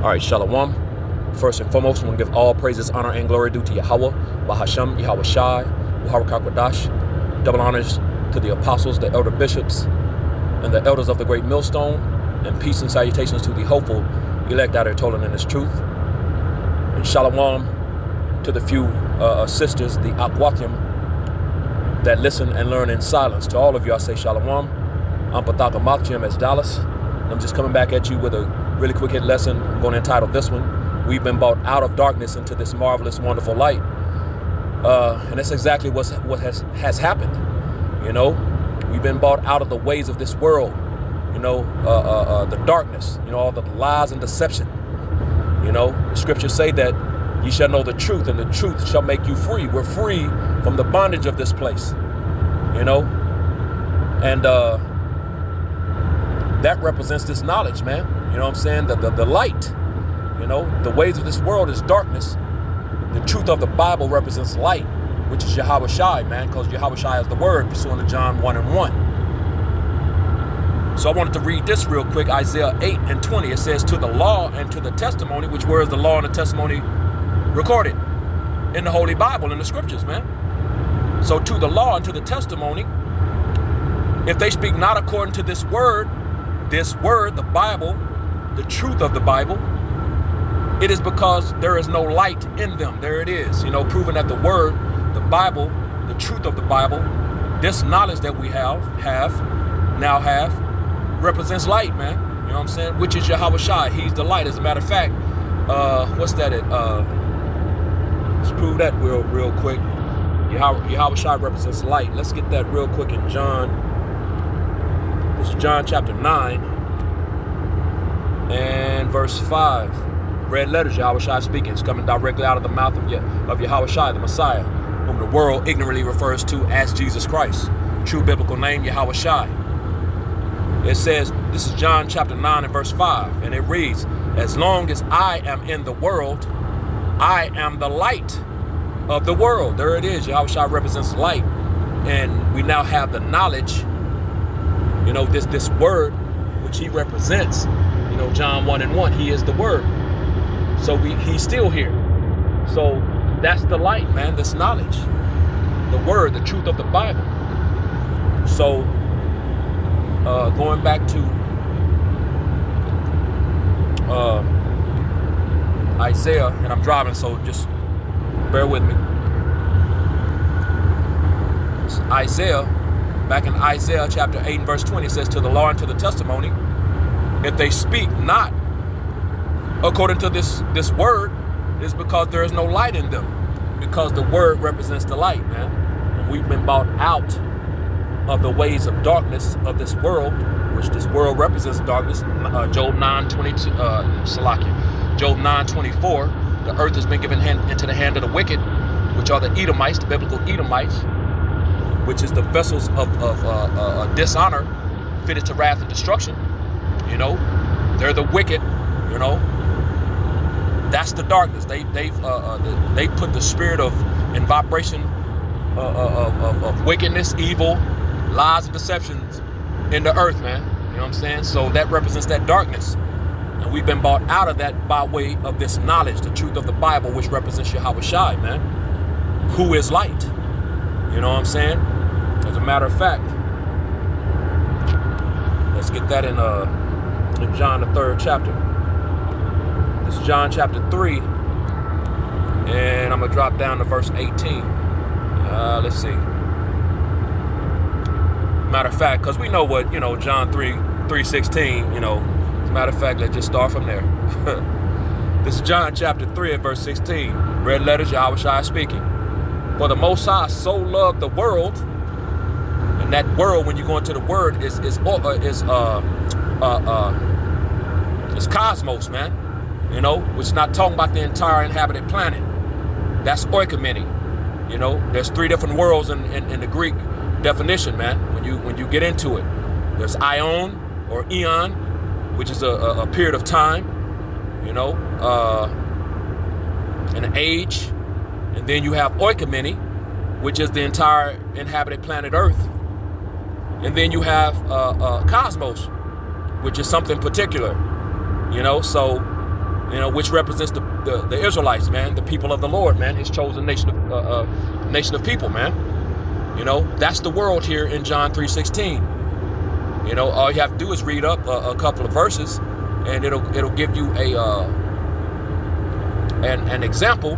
All right, Shalom. First and foremost, I want to give all praises, honor, and glory due to Yahweh, Bahasham, Yahweh Shai, Muharakak Wadash. Double honors to the apostles, the elder bishops, and the elders of the great millstone, and peace and salutations to the hopeful elect out here toiling in this truth. And Shalom to the few sisters, the Akwakim, that listen and learn in silence. To all of you, I say Shalom. I'm Pathaka Makjim as Dallas. And I'm just coming back at you with a really quick hit lesson. I'm going to entitle this one, We've Been Brought Out of Darkness into This Marvelous, Wonderful Light. And that's exactly what has happened. You know, we've been brought out of the ways of this world. You know, the darkness, you know, all the lies and deception. You know, the scriptures say that ye shall know the truth, and the truth shall make you free. We're free from the bondage of this place, you know, and that represents this knowledge, man. You know what I'm saying? The light, you know, the ways of this world is darkness. The truth of the Bible represents light, which is Yahweh Shai, man, because Yahweh Shai is the word, pursuant to John 1:1. So I wanted to read this real quick, Isaiah 8:20. It says, to the law and to the testimony, which where is the law and the testimony recorded? In the Holy Bible, in the scriptures, man. So to the law and to the testimony, if they speak not according to this word, the Bible, the truth of the Bible, it is because there is no light in them. There it is, you know, proving that the word, the Bible, the truth of the Bible, this knowledge that we now have, represents light, man. You know what I'm saying? Which is Yahweh Shai. He's the light. As a matter of fact, what's that? Let's prove that real quick. Yahweh Shai represents light. Let's get that real quick in John. This is John chapter 9 and verse 5. Red letters, Yahweh Shai speaking. It's coming directly out of the mouth of Yahweh Shai, the Messiah, whom the world ignorantly refers to as Jesus Christ. True biblical name, Yahweh Shai. It says, this is John chapter 9 and verse 5, and it reads, as long as I am in the world, I am the light of the world. There it is. Yahweh Shai represents light. And we now have the knowledge, you know, this word, which he represents, you know, John 1:1, he is the word. So he's still here. So that's the light, man, this knowledge, the word, the truth of the Bible. So going back to Isaiah, and I'm driving, so just bear with me. It's Isaiah, back in Isaiah chapter 8 and verse 20, it says, to the law and to the testimony, if they speak not according to this word, it's because there is no light in them, because the word represents the light, man. And we've been brought out of the ways of darkness of this world, which this world represents darkness. Job 9:22, Job 9:24, the earth has been given into the hand of the wicked, which are the Edomites, the biblical Edomites, which is the vessels of dishonor fitted to wrath and destruction. You know, they're the wicked, you know. That's the darkness. They put the spirit of in vibration of wickedness, evil, lies and deceptions in the earth, man. You know what I'm saying? So that represents that darkness. And we've been brought out of that by way of this knowledge, the truth of the Bible, which represents Yahweh Shai, man, who is light. You know what I'm saying? As a matter of fact, let's get that in John, the 3rd chapter. This is John chapter 3, and I'm going to drop down to verse 18. Let's see. Matter of fact, because we know what, you know, John 3:16, you know, as a matter of fact, let's just start from there. This is John chapter 3 and verse 16. Red letters, Yahweh Shai speaking. For the Most High so loved the world, and that world, when you go into the word, is cosmos, man. You know, which is not talking about the entire inhabited planet. That's oikomene. You know, there's 3 different worlds in the Greek definition, man. When you get into it, there's ion or eon, which is a period of time, you know, an age, and then you have oikomene, which is the entire inhabited planet Earth, and then you have cosmos, which is something particular, you know. So you know, which represents the Israelites, man, the people of the Lord, man, his chosen nation of people, man. You know, that's the world here in John 3:16. You know, all you have to do is read up a couple of verses, and it'll give you an example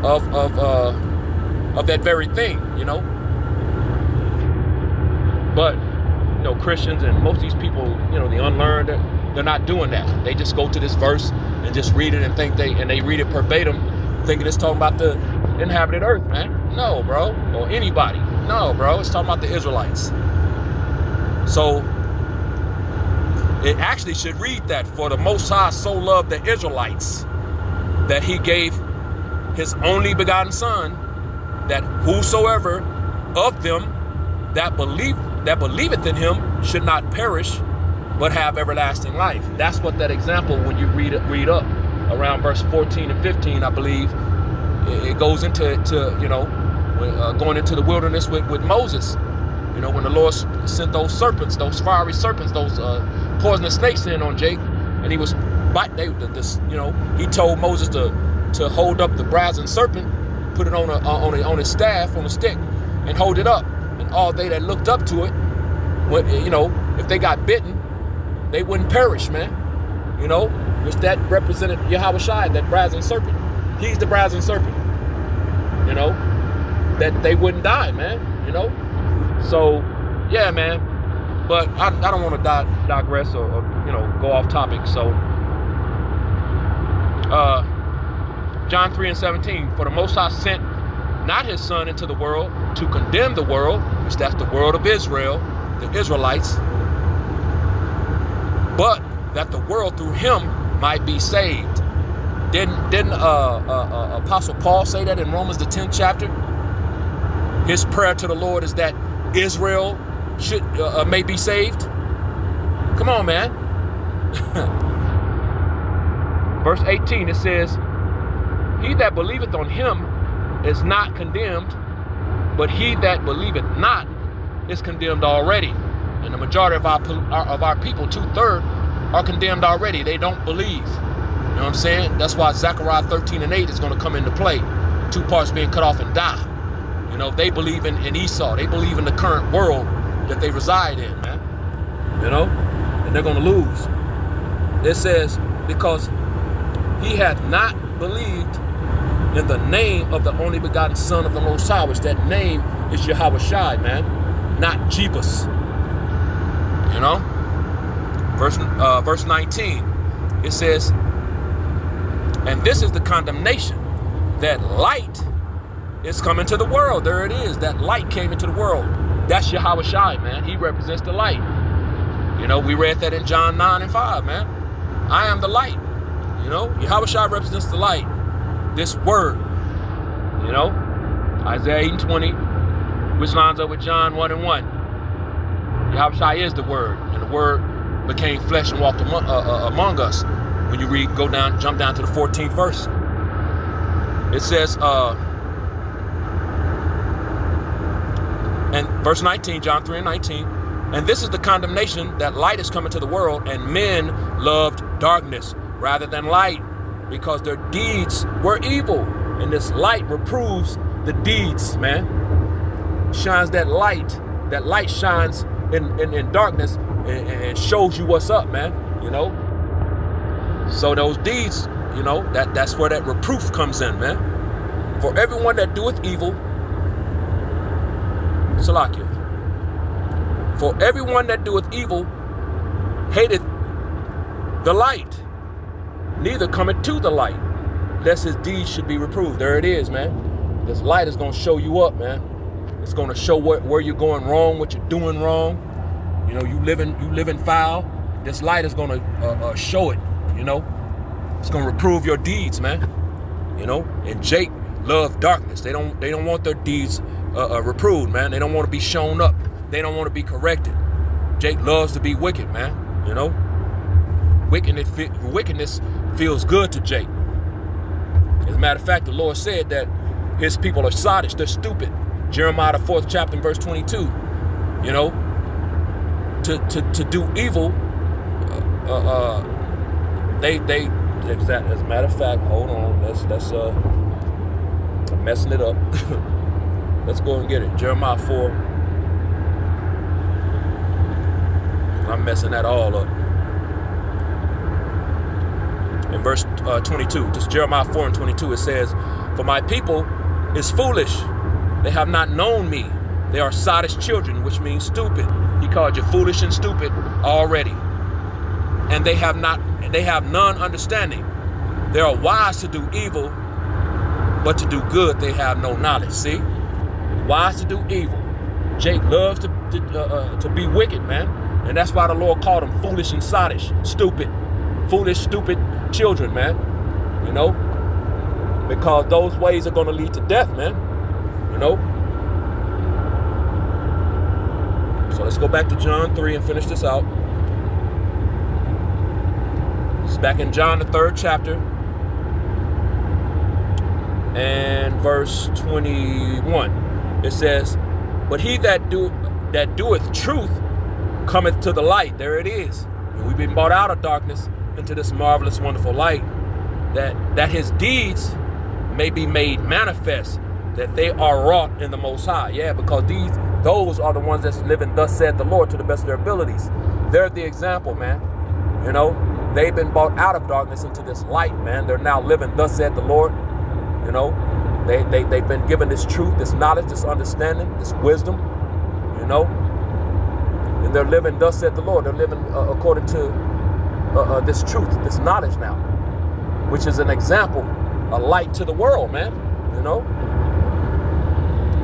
of that very thing, you know. But you know, Christians and most of these people, you know, the unlearned, they're not doing that. They just go to this verse and just read it and think they read it verbatim, thinking it's talking about the inhabited earth, man. No, bro, or anybody. No, bro, it's talking about the Israelites. So it actually should read that, for the Most High so loved the Israelites that he gave his only begotten Son, that whosoever of them that believeth in him should not perish, but have everlasting life. That's what that example, when you read up around verse 14 and 15, I believe, it goes into you know, going into the wilderness with Moses. You know, when the Lord sent those serpents, those fiery serpents, those poisonous snakes in on Jake, and he was you know, he told Moses to hold up the brazen serpent, put it on his staff, on a stick, and hold it up. And all they that looked up to it, you know, if they got bitten, they wouldn't perish, man. You know, which that represented Yahushua, that brazen serpent. He's the brazen serpent. You know, that they wouldn't die, man. You know, so yeah, man. But I don't want to digress or you know, go off topic. So John 3:17, for the Most High sent not his Son into the world to condemn the world, which that's the world of Israel, the Israelites, but that the world through him might be saved. Didn't Apostle Paul say that in Romans the 10th chapter? His prayer to the Lord is that Israel should may be saved. Come on, man. Verse 18, it says, he that believeth on him is not condemned, but he that believeth not is condemned already. And the majority of our people, 2/3, are condemned already. They don't believe. You know what I'm saying? That's why Zechariah 13:8 is going to come into play. 2 parts being cut off and die. You know, they believe in Esau. They believe in the current world that they reside in, man. You know, and they're going to lose. It says, because he hath not believed in the name of the only begotten Son of the Most High, which that name is Yahushua, man, not Jebus. You know, verse 19, it says, and this is the condemnation, that light is coming to the world. There it is. That light came into the world. That's Yahushua, man. He represents the light. You know, we read that in John 9:5, man. I am the light. You know, Yahushua represents the light. This word, you know, Isaiah 8:20, which lines up with John 1:1. Yahushua is the word, and the word became flesh and walked among us. When you read, jump down to the 14th verse. It says, and verse 19, John 3:19, and this is the condemnation, that light is coming to the world, and men loved darkness rather than light, because their deeds were evil. And this light reproves the deeds, man. Shines that light. That light shines in darkness and shows you what's up, man. You know. So those deeds, you know, that's where that reproof comes in, man. For everyone that doeth evil, Salakia. For everyone that doeth evil hateth the light, neither cometh to the light, lest his deeds should be reproved. There it is, man. This light is going to show you up, man. It's going to show where you're going wrong, what you're doing wrong. You know, you living foul. This light is going to show it, you know. It's going to reprove your deeds, man. You know, and Jake loved darkness. They don't want their deeds reproved, man. They don't want to be shown up. They don't want to be corrected. Jake loves to be wicked, man. You know, wickedness feels good to Jake. As a matter of fact, the Lord said that his people are sottish, they're stupid. Jeremiah the 4th chapter and verse 22. You know, to do evil as a matter of fact, hold on, let's I'm messing it up. Let's go and get it. Jeremiah 4. I'm messing that all up. In verse 22, just Jeremiah 4 and 22, it says, "For my people is foolish. They have not known me. They are sottish children," which means stupid. He called you foolish and stupid already. "And they have none understanding. They are wise to do evil, but to do good they have no knowledge." See? Wise to do evil. Jake loves to be wicked, man. And that's why the Lord called them foolish and sottish, stupid. Foolish, stupid children, man. You know? Because those ways are going to lead to death, man. You know? So let's go back to John 3 and finish this out. It's back in John, the 3rd chapter. And verse 21. It says, "But he that doeth truth cometh to the light." There it is. We've been brought out of darkness into this marvelous, wonderful light, that his deeds may be made manifest, that they are wrought in the Most High. Yeah, because those are the ones that's living thus said the Lord to the best of their abilities. They're the example, man. You know, they've been brought out of darkness into this light, man. They're now living thus said the Lord. You know, they've been given this truth, this knowledge, this understanding, this wisdom, you know, and they're living thus said the Lord. They're living according to this truth, this knowledge now, which is an example, a light to the world, man, you know.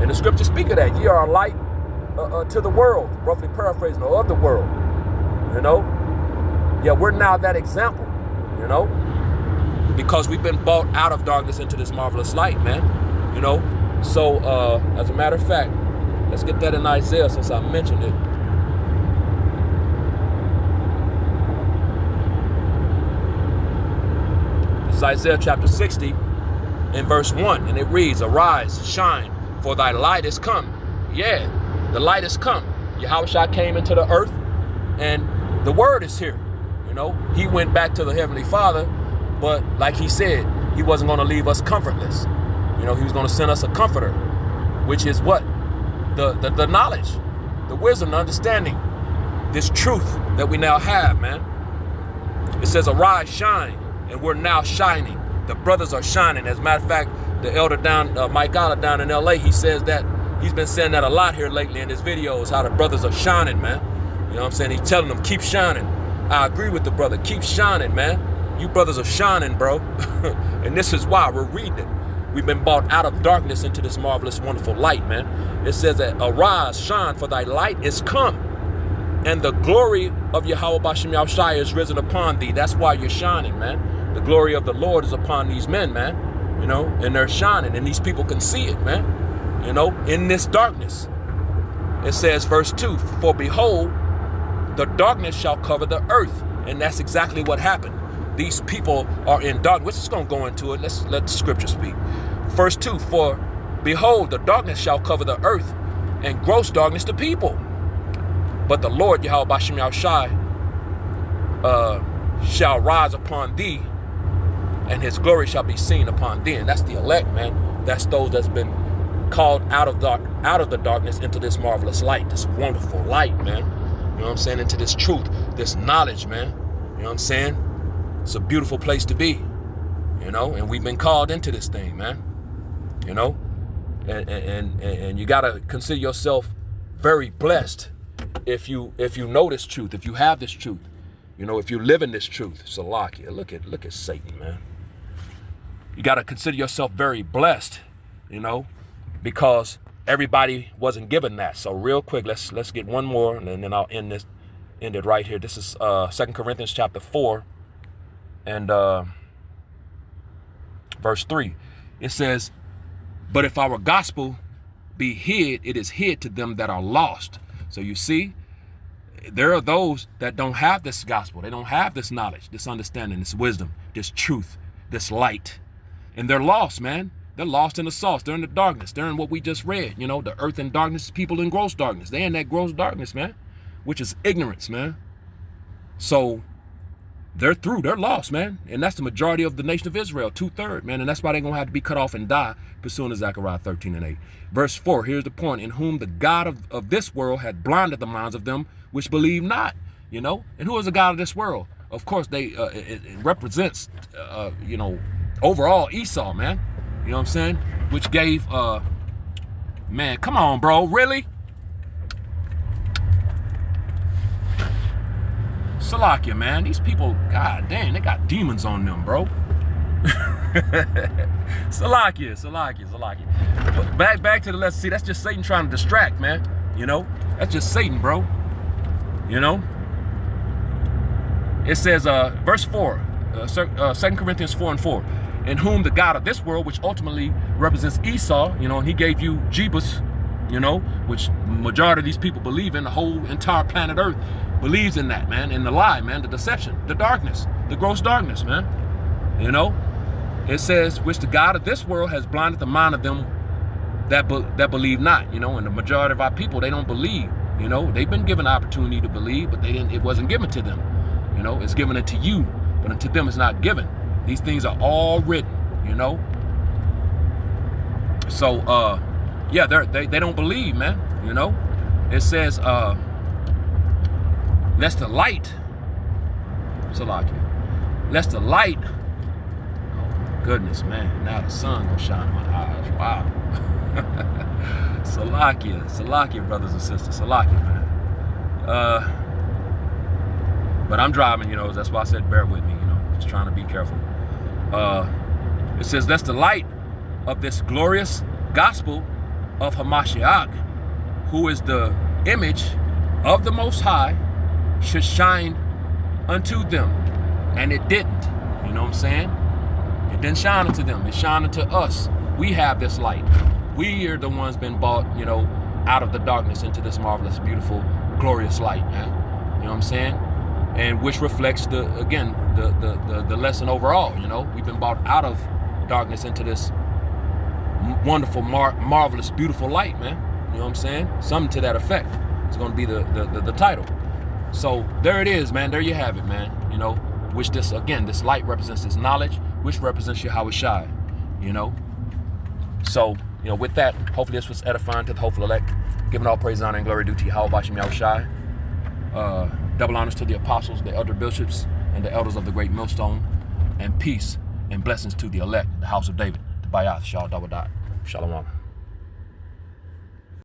And the scriptures speak of that. Ye are a light to the world, roughly paraphrasing, or of the world, you know. Yeah, we're now that example, you know, because we've been brought out of darkness into this marvelous light, man, you know. So, as a matter of fact, let's get that in Isaiah since I mentioned it. It's Isaiah chapter 60 and verse 1, and it reads, "Arise, shine, for thy light is come." Yeah, the light is come. Yahushua came into the earth, and the word is here. You know, he went back to the Heavenly Father, but like he said, he wasn't going to leave us comfortless. You know, he was going to send us a comforter, which is what? The knowledge, the wisdom, the understanding, this truth that we now have, man. It says, "Arise, shine," and we're now shining. The brothers are shining. As a matter of fact, the elder down, Mike Alla down in LA, he says that, he's been saying that a lot here lately in his videos, how the brothers are shining, man. You know what I'm saying? He's telling them, keep shining. I agree with the brother. Keep shining, man. You brothers are shining, bro. And this is why we're reading it. We've been brought out of darkness into this marvelous, wonderful light, man. It says that, "Arise, shine, for thy light is come, and the glory of Yahweh Bashem Yahushua is risen upon thee." That's why you're shining, man. The glory of the Lord is upon these men, man. You know, and they're shining, and these people can see it, man. You know, in this darkness. It says, verse 2, "For behold, the darkness shall cover the earth." And that's exactly what happened. These people are in darkness. We're just going to go into it. Let's let the scripture speak. Verse 2, "For behold, the darkness shall cover the earth, and gross darkness the people. But the Lord, Yahweh Bashem Yahushua, shall rise upon thee, and his glory shall be seen upon thee." And that's the elect, man. That's those that's been called out of the darkness into this marvelous light, this wonderful light, man. You know what I'm saying? Into this truth, this knowledge, man. You know what I'm saying? It's a beautiful place to be, you know, and we've been called into this thing, man. You know, and you got to consider yourself very blessed if you know this truth, if you have this truth, you know, if you live in this truth. Salakia, look at Satan, man. You got to consider yourself very blessed, you know, because everybody wasn't given that. So real quick, let's get one more, and then I'll end it right here. This is 2 Corinthians chapter 4 and verse 3. It says, "But if our gospel be hid, it is hid to them that are lost." So you see, there are those that don't have this gospel. They don't have this knowledge, this understanding, this wisdom, this truth, this light. And they're lost, man. They're lost in the sauce. They're in the darkness. They're in what we just read. You know, the earth in darkness, people in gross darkness. They're in that gross darkness, man, which is ignorance, man. So they're through. They're lost, man. And that's the majority of the nation of Israel, 2/3, man. And that's why they're going to have to be cut off and die, pursuant to Zechariah 13:8. Verse 4, here's the point. In whom the God of this world had blinded the minds of them which believe not, you know. And who is the God of this world? Of course, it represents, you know, overall Esau, man. You know what I'm saying? Which gave, man, come on, bro. Really? Salakia, man. These people, god dang, they got demons on them, bro. Salakia. But back to the lesson. See, that's just Satan trying to distract, man. You know, that's just Satan, bro. You know, it says, verse 4, 2 Corinthians 4:4, in whom the God of this world, which ultimately represents Esau, you know, and he gave you Jebus, you know, which majority of these people believe in. The whole entire planet Earth believes in that, man, in the lie, man, the deception, the darkness, the gross darkness, man. You know, it says, which the God of this world has blinded the mind of them that believe not, you know, and the majority of our people, they don't believe, you know. They've been given the opportunity to believe, but it wasn't given to them, you know. It's given it to you, but unto them it's not given. These things are all written, you know. So, yeah, they don't believe, man, you know. It says, lest the light, Salakia, lest the light, oh goodness, man, now the sun gonna shine in my eyes, wow. Salakia, brothers and sisters, Salakia, man. But I'm driving, you know, that's why I said bear with me, you know, just trying to be careful. It says, lest the light of this glorious gospel of Hamashiach, who is the image of the Most High, should shine unto them. And it didn't. You know what I'm saying? It didn't shine unto them. It shined unto us. We have this light. We are the ones been brought, you know, out of the darkness into this marvelous, beautiful, glorious light, man. You know what I'm saying? And which reflects the lesson overall, you know. We've been brought out of darkness into this wonderful, marvelous, beautiful light, man. You know what I'm saying? Something to that effect. It's going to be the title. So there it is, man. There you have it, man. You know, which this light represents this knowledge, which represents Yahweh Shai, you know. So, you know, with that, hopefully this was edifying to the hopeful elect. Giving all praise, honor, and glory due to Yahweh Bashem Yahweh Shai. Double honors to the apostles, the elder bishops, and the elders of the great millstone. And peace and blessings to the elect, the house of David, the Bayath, Shah Dawadat. Shalom.